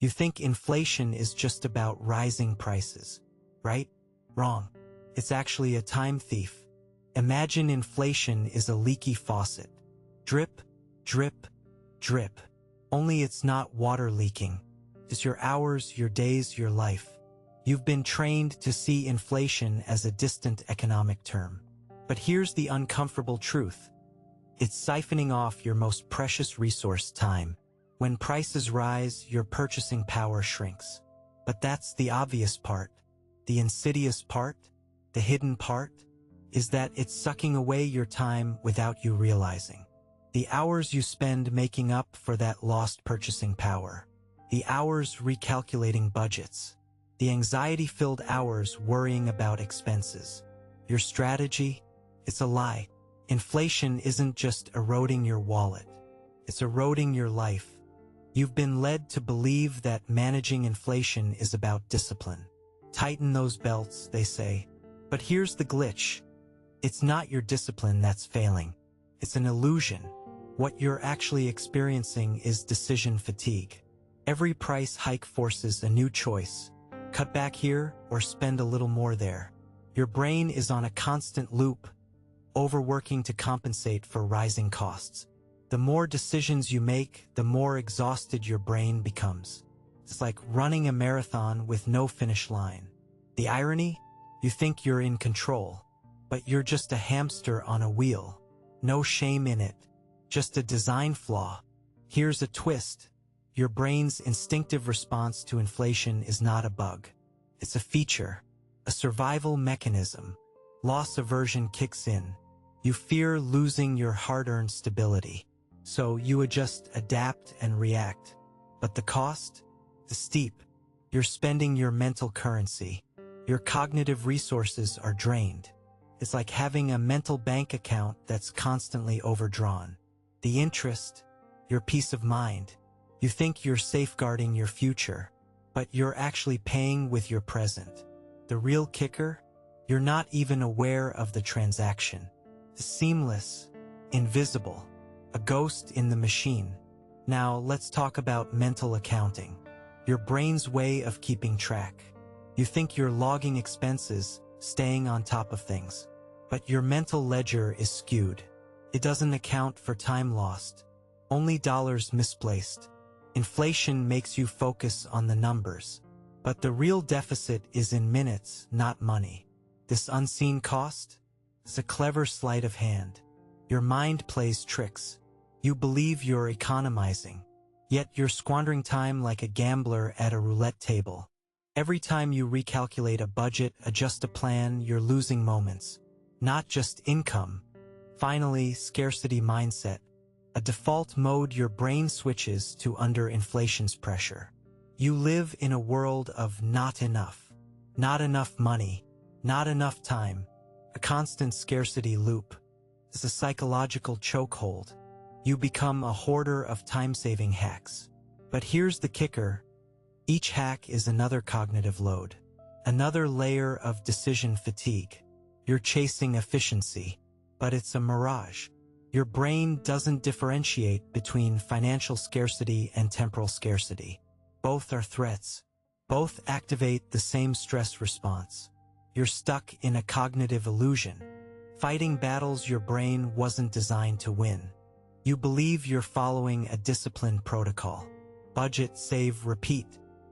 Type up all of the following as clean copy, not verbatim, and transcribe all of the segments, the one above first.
You think inflation is just about rising prices, right? Wrong. It's actually a time thief. Imagine inflation is a leaky faucet. Drip, drip, drip. Only it's not water leaking. It's your hours, your days, your life. You've been trained to see inflation as a distant economic term. But here's the uncomfortable truth. It's siphoning off your most precious resource, time. When prices rise, your purchasing power shrinks. But that's the obvious part. The insidious part, the hidden part, is that it's sucking away your time without you realizing. The hours you spend making up for that lost purchasing power. The hours recalculating budgets. The anxiety-filled hours worrying about expenses. Your strategy? It's a lie. Inflation isn't just eroding your wallet. It's eroding your life. You've been led to believe that managing inflation is about discipline. Tighten those belts, they say. But here's the glitch. It's not your discipline that's failing. It's an illusion. What you're actually experiencing is decision fatigue. Every price hike forces a new choice. Cut back here or spend a little more there. Your brain is on a constant loop, overworking to compensate for rising costs. The more decisions you make, the more exhausted your brain becomes. It's like running a marathon with no finish line. The irony? You think you're in control, but you're just a hamster on a wheel. No shame in it, just a design flaw. Here's a twist. Your brain's instinctive response to inflation is not a bug. It's a feature, a survival mechanism. Loss aversion kicks in. You fear losing your hard-earned stability. So you adjust, adapt, and react. But the cost? The steep. You're spending your mental currency. Your cognitive resources are drained. It's like having a mental bank account that's constantly overdrawn. The interest, your peace of mind. You think you're safeguarding your future, but you're actually paying with your present. The real kicker? You're not even aware of the transaction. It's seamless, invisible, a ghost in the machine. Now let's talk about mental accounting. Your brain's way of keeping track. You think you're logging expenses, staying on top of things. But your mental ledger is skewed. It doesn't account for time lost, only dollars misplaced. Inflation makes you focus on the numbers, but the real deficit is in minutes, not money. This unseen cost is a clever sleight of hand. Your mind plays tricks. You believe you're economizing, yet you're squandering time like a gambler at a roulette table. Every time you recalculate a budget, adjust a plan, you're losing moments, not just income. Finally, scarcity mindset. A default mode your brain switches to under inflation's pressure. You live in a world of not enough money, not enough time, a constant scarcity loop. It's a psychological chokehold. You become a hoarder of time-saving hacks. But here's the kicker. Each hack is another cognitive load, another layer of decision fatigue. You're chasing efficiency, but it's a mirage. Your brain doesn't differentiate between financial scarcity and temporal scarcity. Both are threats. Both activate the same stress response. You're stuck in a cognitive illusion, fighting battles your brain wasn't designed to win. You believe you're following a disciplined protocol. Budget, save, repeat.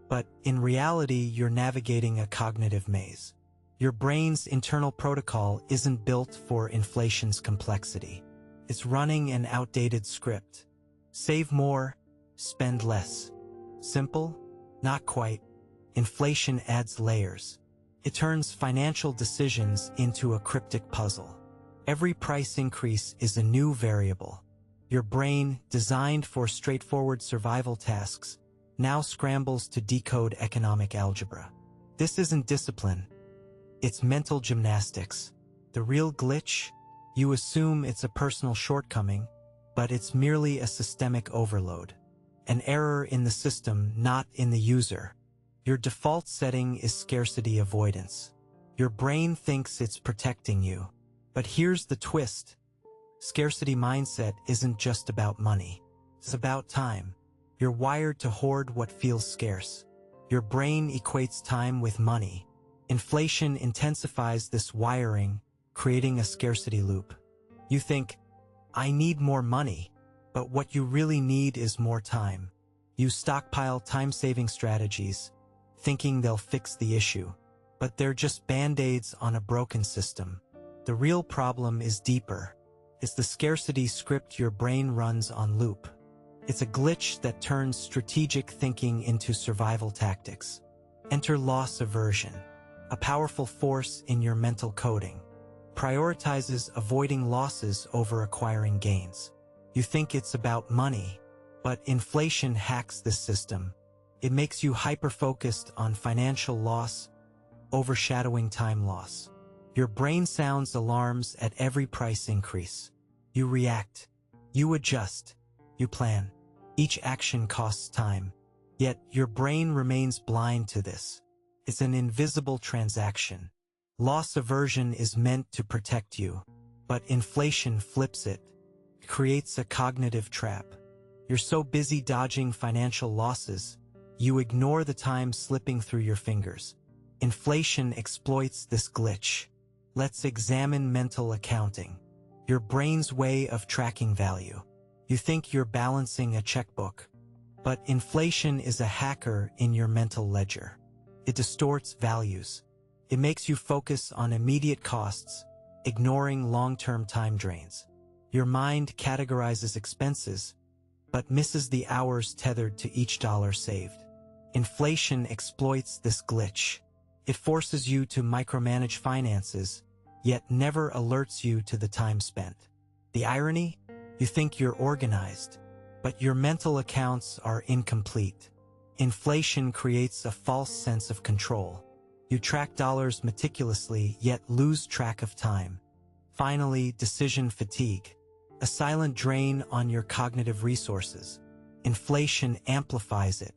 But in reality, you're navigating a cognitive maze. Your brain's internal protocol isn't built for inflation's complexity. It's running an outdated script. Save more, spend less. Simple? Not quite. Inflation adds layers. It turns financial decisions into a cryptic puzzle. Every price increase is a new variable. Your brain, designed for straightforward survival tasks, now scrambles to decode economic algebra. This isn't discipline. It's mental gymnastics. The real glitch? You assume it's a personal shortcoming, but it's merely a systemic overload. An error in the system, not in the user. Your default setting is scarcity avoidance. Your brain thinks it's protecting you. But here's the twist. Scarcity mindset isn't just about money. It's about time. You're wired to hoard what feels scarce. Your brain equates time with money. Inflation intensifies this wiring, creating a scarcity loop. You think, I need more money, but what you really need is more time. You stockpile time-saving strategies, thinking they'll fix the issue, but they're just band-aids on a broken system. The real problem is deeper. It's the scarcity script your brain runs on loop. It's a glitch that turns strategic thinking into survival tactics. Enter loss aversion, a powerful force in your mental coding. Prioritizes avoiding losses over acquiring gains. You think it's about money, but inflation hacks this system. It makes you hyper-focused on financial loss, overshadowing time loss. Your brain sounds alarms at every price increase. You react. You adjust. You plan. Each action costs time. Yet your brain remains blind to this. It's an invisible transaction. Loss aversion is meant to protect you, but inflation flips it. It creates a cognitive trap. You're so busy dodging financial losses, you ignore the time slipping through your fingers. Inflation exploits this glitch. Let's examine mental accounting, your brain's way of tracking value. You think you're balancing a checkbook, but inflation is a hacker in your mental ledger. It distorts values. It makes you focus on immediate costs, ignoring long-term time drains. Your mind categorizes expenses, but misses the hours tethered to each dollar saved. Inflation exploits this glitch. It forces you to micromanage finances, yet never alerts you to the time spent. The irony? You think you're organized, but your mental accounts are incomplete. Inflation creates a false sense of control. You track dollars meticulously, yet lose track of time. Finally, decision fatigue, a silent drain on your cognitive resources. Inflation amplifies it.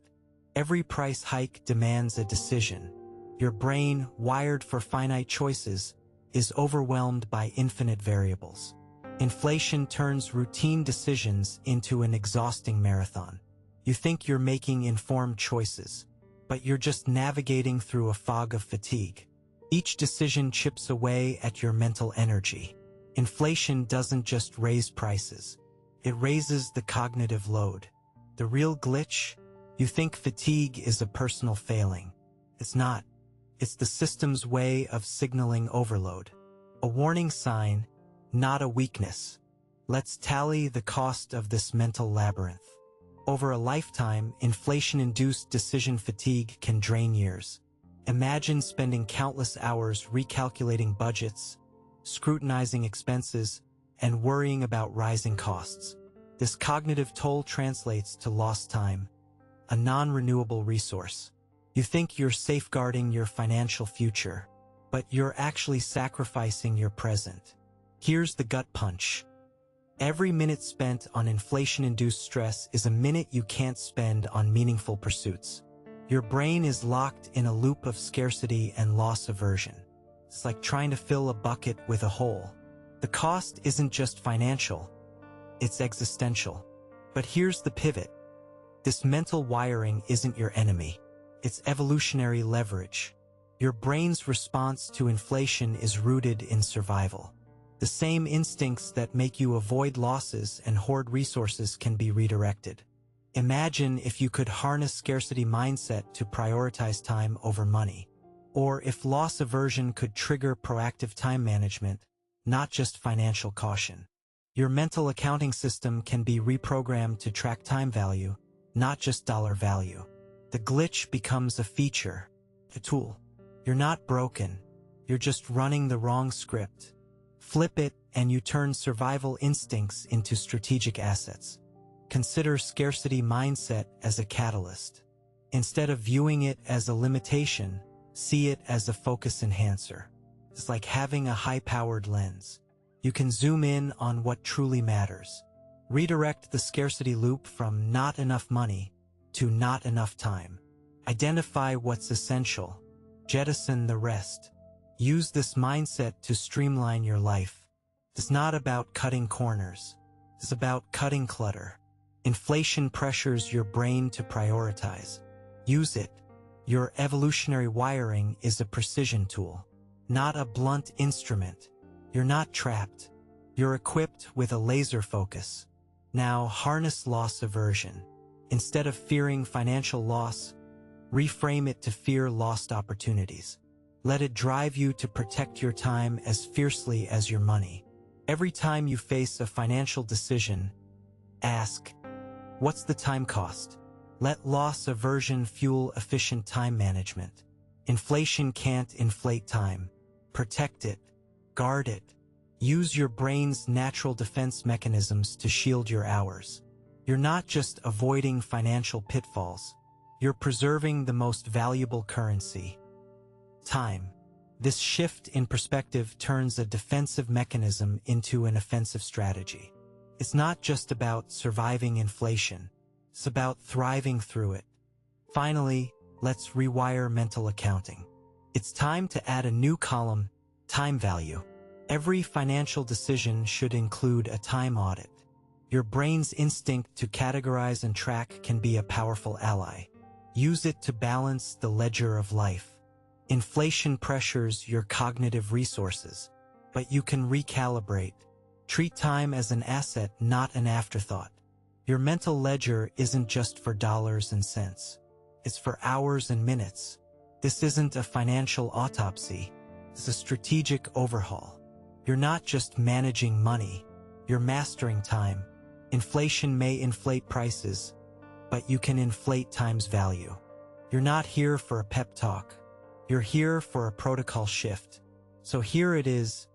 Every price hike demands a decision. Your brain, wired for finite choices, is overwhelmed by infinite variables. Inflation turns routine decisions into an exhausting marathon. You think you're making informed choices, but you're just navigating through a fog of fatigue. Each decision chips away at your mental energy. Inflation doesn't just raise prices. It raises the cognitive load. The real glitch? You think fatigue is a personal failing. It's not. It's the system's way of signaling overload. A warning sign, not a weakness. Let's tally the cost of this mental labyrinth. Over a lifetime, inflation-induced decision fatigue can drain years. Imagine spending countless hours recalculating budgets, scrutinizing expenses, and worrying about rising costs. This cognitive toll translates to lost time, a non-renewable resource. You think you're safeguarding your financial future, but you're actually sacrificing your present. Here's the gut punch. Every minute spent on inflation-induced stress is a minute you can't spend on meaningful pursuits. Your brain is locked in a loop of scarcity and loss aversion. It's like trying to fill a bucket with a hole. The cost isn't just financial, it's existential. But here's the pivot. This mental wiring isn't your enemy. It's evolutionary leverage. Your brain's response to inflation is rooted in survival. The same instincts that make you avoid losses and hoard resources can be redirected. Imagine if you could harness scarcity mindset to prioritize time over money. Or if loss aversion could trigger proactive time management, not just financial caution. Your mental accounting system can be reprogrammed to track time value, not just dollar value. The glitch becomes a feature, a tool. You're not broken. You're just running the wrong script. Flip it, and you turn survival instincts into strategic assets. Consider scarcity mindset as a catalyst. Instead of viewing it as a limitation, see it as a focus enhancer. It's like having a high-powered lens. You can zoom in on what truly matters. Redirect the scarcity loop from not enough money to not enough time. Identify what's essential. Jettison the rest. Use this mindset to streamline your life. It's not about cutting corners. It's about cutting clutter. Inflation pressures your brain to prioritize. Use it. Your evolutionary wiring is a precision tool, not a blunt instrument. You're not trapped. You're equipped with a laser focus. Now harness loss aversion. Instead of fearing financial loss, reframe it to fear lost opportunities. Let it drive you to protect your time as fiercely as your money. Every time you face a financial decision, ask, what's the time cost? Let loss aversion fuel efficient time management. Inflation can't inflate time. Protect it. Guard it. Use your brain's natural defense mechanisms to shield your hours. You're not just avoiding financial pitfalls. You're preserving the most valuable currency: time. This shift in perspective turns a defensive mechanism into an offensive strategy. It's not just about surviving inflation. It's about thriving through it. Finally, let's rewire mental accounting. It's time to add a new column: time value. Every financial decision should include a time audit. Your brain's instinct to categorize and track can be a powerful ally. Use it to balance the ledger of life. Inflation pressures your cognitive resources, but you can recalibrate. Treat time as an asset, not an afterthought. Your mental ledger isn't just for dollars and cents. It's for hours and minutes. This isn't a financial autopsy. It's a strategic overhaul. You're not just managing money. You're mastering time. Inflation may inflate prices, but you can inflate time's value. You're not here for a pep talk. You're here for a protocol shift. So here it is: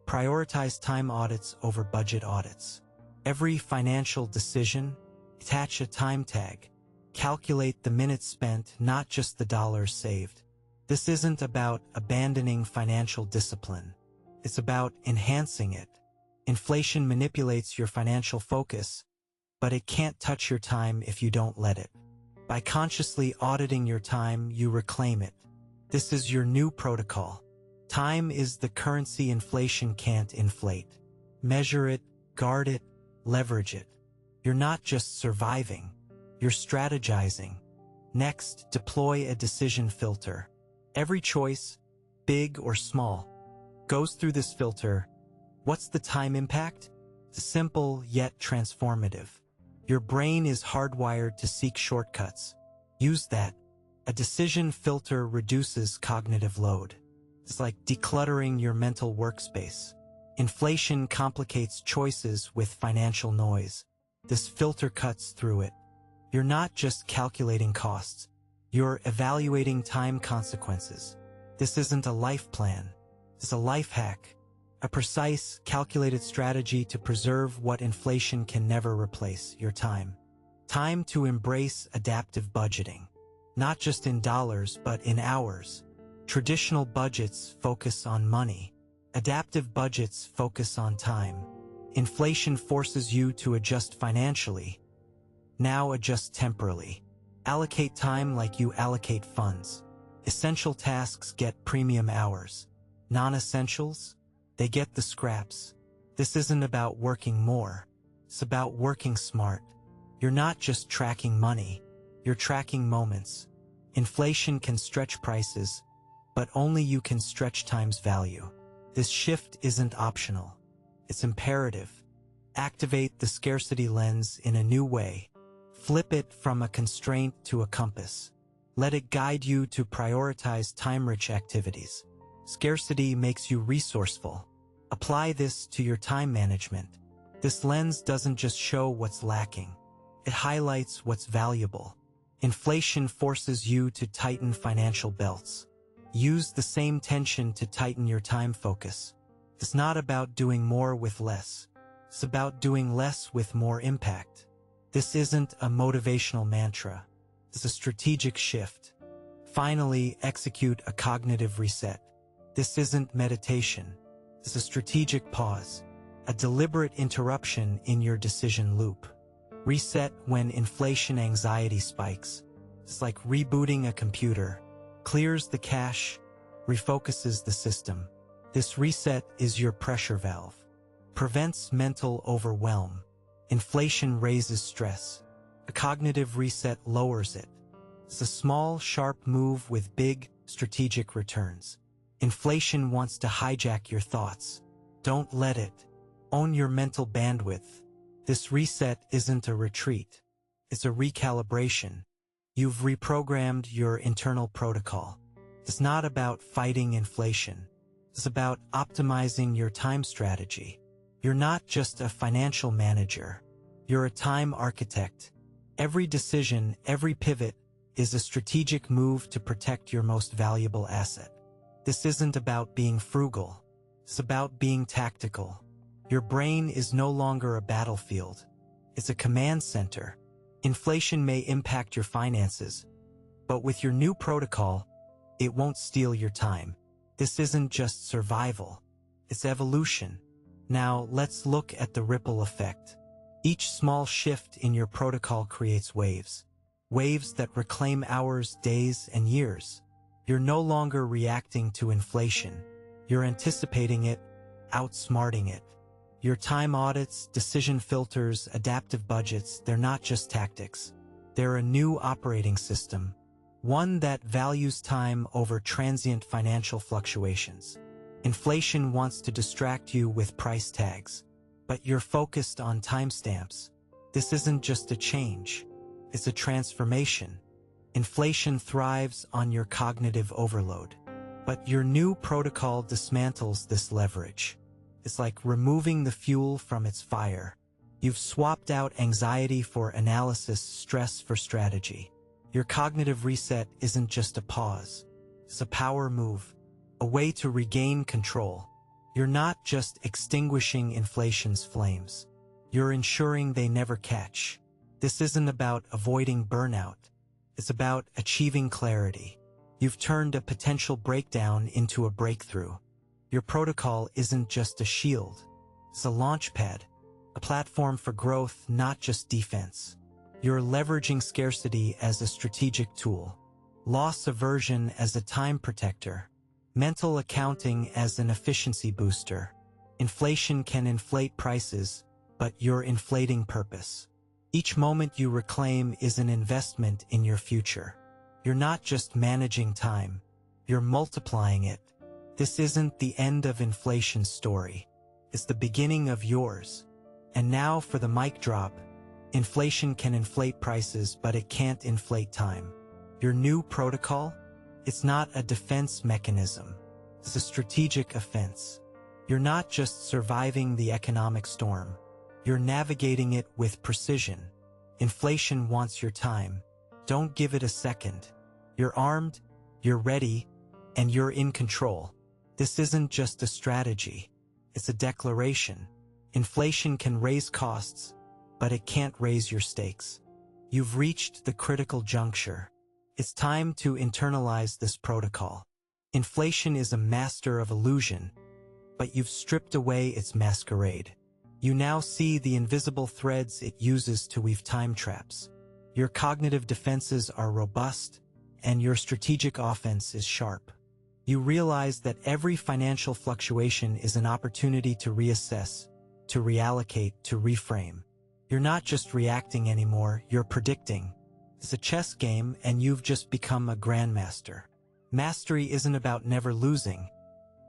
prioritize time audits over budget audits. Every financial decision, attach a time tag. Calculate the minutes spent, not just the dollars saved. This isn't about abandoning financial discipline. It's about enhancing it. Inflation manipulates your financial focus, but it can't touch your time if you don't let it. By consciously auditing your time, you reclaim it. This is your new protocol. Time is the currency inflation can't inflate. Measure it, guard it, leverage it. You're not just surviving, you're strategizing. Next, deploy a decision filter. Every choice, big or small, goes through this filter. What's the time impact? Simple yet transformative. Your brain is hardwired to seek shortcuts. Use that. A decision filter reduces cognitive load. It's like decluttering your mental workspace. Inflation complicates choices with financial noise. This filter cuts through it. You're not just calculating costs. You're evaluating time consequences. This isn't a life plan. It's a life hack. A precise, calculated strategy to preserve what inflation can never replace: your time. Time to embrace adaptive budgeting. Not just in dollars, but in hours. Traditional budgets focus on money. Adaptive budgets focus on time. Inflation forces you to adjust financially. Now adjust temporally. Allocate time like you allocate funds. Essential tasks get premium hours. Non-essentials? They get the scraps. This isn't about working more. It's about working smart. You're not just tracking money. You're tracking moments. Inflation can stretch prices, but only you can stretch time's value. This shift isn't optional. It's imperative. Activate the scarcity lens in a new way. Flip it from a constraint to a compass. Let it guide you to prioritize time-rich activities. Scarcity makes you resourceful. Apply this to your time management. This lens doesn't just show what's lacking. It highlights what's valuable. Inflation forces you to tighten financial belts. Use the same tension to tighten your time focus. It's not about doing more with less. It's about doing less with more impact. This isn't a motivational mantra. It's a strategic shift. Finally, execute a cognitive reset. This isn't meditation. It's a strategic pause, a deliberate interruption in your decision loop. Reset when inflation anxiety spikes. It's like rebooting a computer. Clears the cache, refocuses the system. This reset is your pressure valve. Prevents mental overwhelm. Inflation raises stress. A cognitive reset lowers it. It's a small, sharp move with big, strategic returns. Inflation wants to hijack your thoughts. Don't let it. Own your mental bandwidth. This reset isn't a retreat. It's a recalibration. You've reprogrammed your internal protocol. It's not about fighting inflation. It's about optimizing your time strategy. You're not just a financial manager. You're a time architect. Every decision, every pivot, is a strategic move to protect your most valuable asset. This isn't about being frugal. It's about being tactical. Your brain is no longer a battlefield. It's a command center. Inflation may impact your finances, but with your new protocol, it won't steal your time. This isn't just survival. It's evolution. Now, let's look at the ripple effect. Each small shift in your protocol creates waves. Waves that reclaim hours, days, and years. You're no longer reacting to inflation. You're anticipating it, outsmarting it. Your time audits, decision filters, adaptive budgets, they're not just tactics. They're a new operating system. One that values time over transient financial fluctuations. Inflation wants to distract you with price tags, but you're focused on timestamps. This isn't just a change. It's a transformation. Inflation thrives on your cognitive overload. But your new protocol dismantles this leverage. It's like removing the fuel from its fire. You've swapped out anxiety for analysis, stress for strategy. Your cognitive reset isn't just a pause. It's a power move, a way to regain control. You're not just extinguishing inflation's flames. You're ensuring they never catch. This isn't about avoiding burnout. It's about achieving clarity. You've turned a potential breakdown into a breakthrough. Your protocol isn't just a shield. It's a launchpad, a platform for growth, not just defense. You're leveraging scarcity as a strategic tool, loss aversion as a time protector, mental accounting as an efficiency booster. Inflation can inflate prices, but you're inflating purpose. Each moment you reclaim is an investment in your future. You're not just managing time, you're multiplying it. This isn't the end of inflation's story. It's the beginning of yours. And now for the mic drop. Inflation can inflate prices, but it can't inflate time. Your new protocol? It's not a defense mechanism. It's a strategic offense. You're not just surviving the economic storm. You're navigating it with precision. Inflation wants your time. Don't give it a second. You're armed, you're ready, and you're in control. This isn't just a strategy. It's a declaration. Inflation can raise costs, but it can't raise your stakes. You've reached the critical juncture. It's time to internalize this protocol. Inflation is a master of illusion, but you've stripped away its masquerade. You now see the invisible threads it uses to weave time traps. Your cognitive defenses are robust, and your strategic offense is sharp. You realize that every financial fluctuation is an opportunity to reassess, to reallocate, to reframe. You're not just reacting anymore, you're predicting. It's a chess game, and you've just become a grandmaster. Mastery isn't about never losing.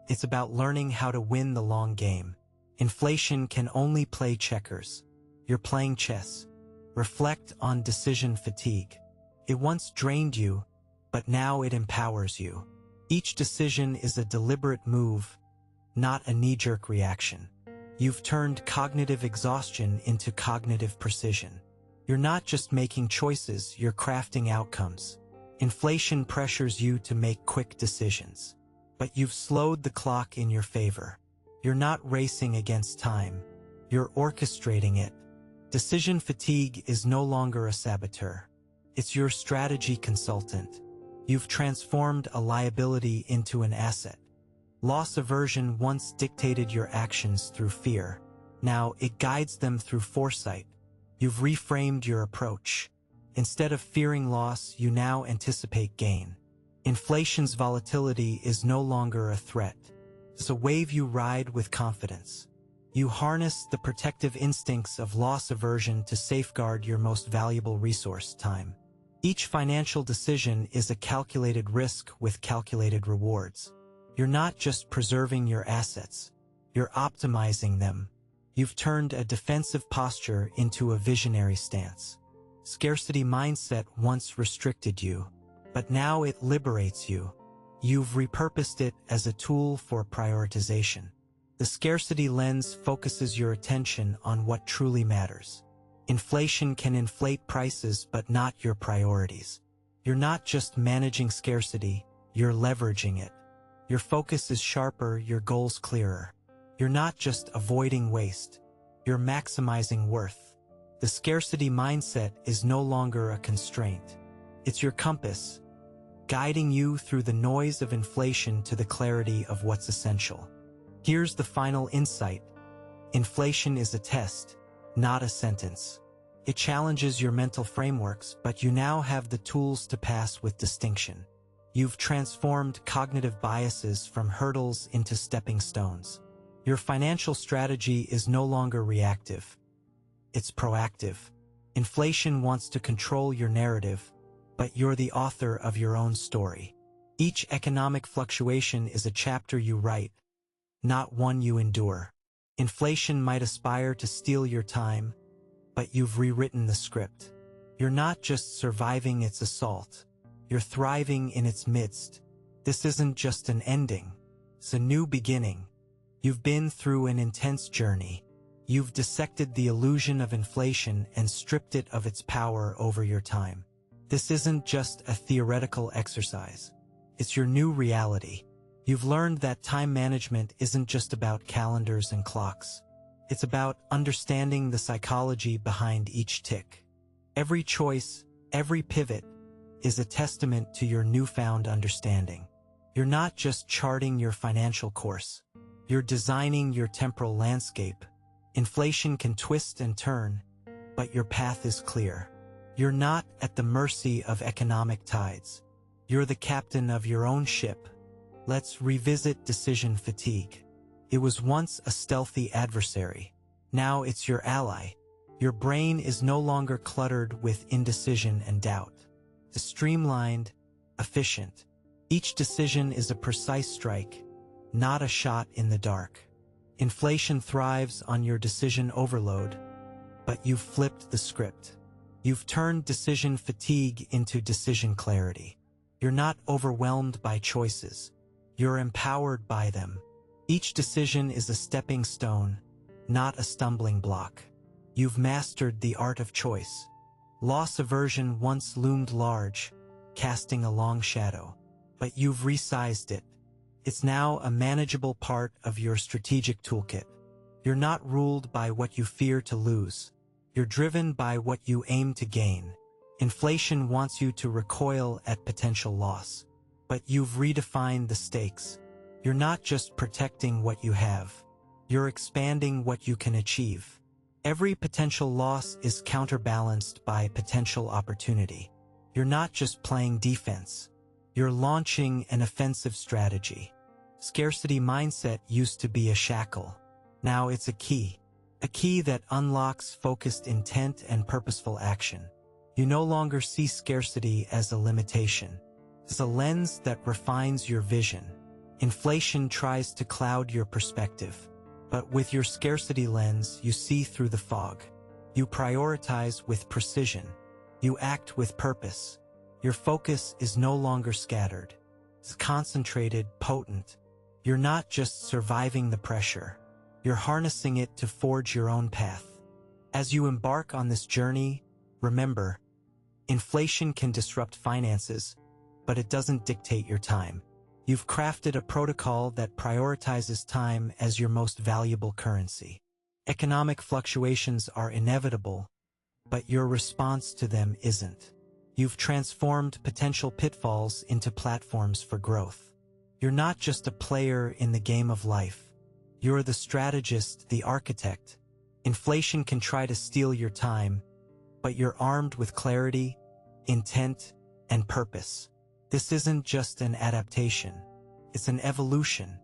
It's about learning how to win the long game. Inflation can only play checkers. You're playing chess. Reflect on decision fatigue. It once drained you, but now it empowers you. Each decision is a deliberate move, not a knee-jerk reaction. You've turned cognitive exhaustion into cognitive precision. You're not just making choices, you're crafting outcomes. Inflation pressures you to make quick decisions, but you've slowed the clock in your favor. You're not racing against time. You're orchestrating it. Decision fatigue is no longer a saboteur. It's your strategy consultant. You've transformed a liability into an asset. Loss aversion once dictated your actions through fear. Now it guides them through foresight. You've reframed your approach. Instead of fearing loss, you now anticipate gain. Inflation's volatility is no longer a threat. It's a wave you ride with confidence. You harness the protective instincts of loss aversion to safeguard your most valuable resource, time. Each financial decision is a calculated risk with calculated rewards. You're not just preserving your assets, you're optimizing them. You've turned a defensive posture into a visionary stance. Scarcity mindset once restricted you, but now it liberates you. You've repurposed it as a tool for prioritization. The scarcity lens focuses your attention on what truly matters. Inflation can inflate prices, but not your priorities. You're not just managing scarcity, you're leveraging it. Your focus is sharper, your goals clearer. You're not just avoiding waste, you're maximizing worth. The scarcity mindset is no longer a constraint. It's your compass, guiding you through the noise of inflation to the clarity of what's essential. Here's the final insight. Inflation is a test, not a sentence. It challenges your mental frameworks, but you now have the tools to pass with distinction. You've transformed cognitive biases from hurdles into stepping stones. Your financial strategy is no longer reactive. It's proactive. Inflation wants to control your narrative, but you're the author of your own story. Each economic fluctuation is a chapter you write, not one you endure. Inflation might aspire to steal your time, but you've rewritten the script. You're not just surviving its assault, you're thriving in its midst. This isn't just an ending, it's a new beginning. You've been through an intense journey. You've dissected the illusion of inflation and stripped it of its power over your time. This isn't just a theoretical exercise. It's your new reality. You've learned that time management isn't just about calendars and clocks. It's about understanding the psychology behind each tick. Every choice, every pivot, is a testament to your newfound understanding. You're not just charting your financial course. You're designing your temporal landscape. Inflation can twist and turn, but your path is clear. You're not at the mercy of economic tides. You're the captain of your own ship. Let's revisit decision fatigue. It was once a stealthy adversary. Now it's your ally. Your brain is no longer cluttered with indecision and doubt. It's streamlined, efficient. Each decision is a precise strike, not a shot in the dark. Inflation thrives on your decision overload, but you've flipped the script. You've turned decision fatigue into decision clarity. You're not overwhelmed by choices. You're empowered by them. Each decision is a stepping stone, not a stumbling block. You've mastered the art of choice. Loss aversion once loomed large, casting a long shadow, but you've resized it. It's now a manageable part of your strategic toolkit. You're not ruled by what you fear to lose. You're driven by what you aim to gain. Inflation wants you to recoil at potential loss, but you've redefined the stakes. You're not just protecting what you have. You're expanding what you can achieve. Every potential loss is counterbalanced by potential opportunity. You're not just playing defense. You're launching an offensive strategy. Scarcity mindset used to be a shackle. Now it's a key that unlocks focused intent and purposeful action. You no longer see scarcity as a limitation. It's a lens that refines your vision. Inflation tries to cloud your perspective, but with your scarcity lens, you see through the fog. You prioritize with precision. You act with purpose. Your focus is no longer scattered. It's concentrated, potent. You're not just surviving the pressure. You're harnessing it to forge your own path. As you embark on this journey, remember, inflation can disrupt finances, but it doesn't dictate your time. You've crafted a protocol that prioritizes time as your most valuable currency. Economic fluctuations are inevitable, but your response to them isn't. You've transformed potential pitfalls into platforms for growth. You're not just a player in the game of life. You're the strategist, the architect. Inflation can try to steal your time, but you're armed with clarity, intent, and purpose. This isn't just an adaptation. It's an evolution.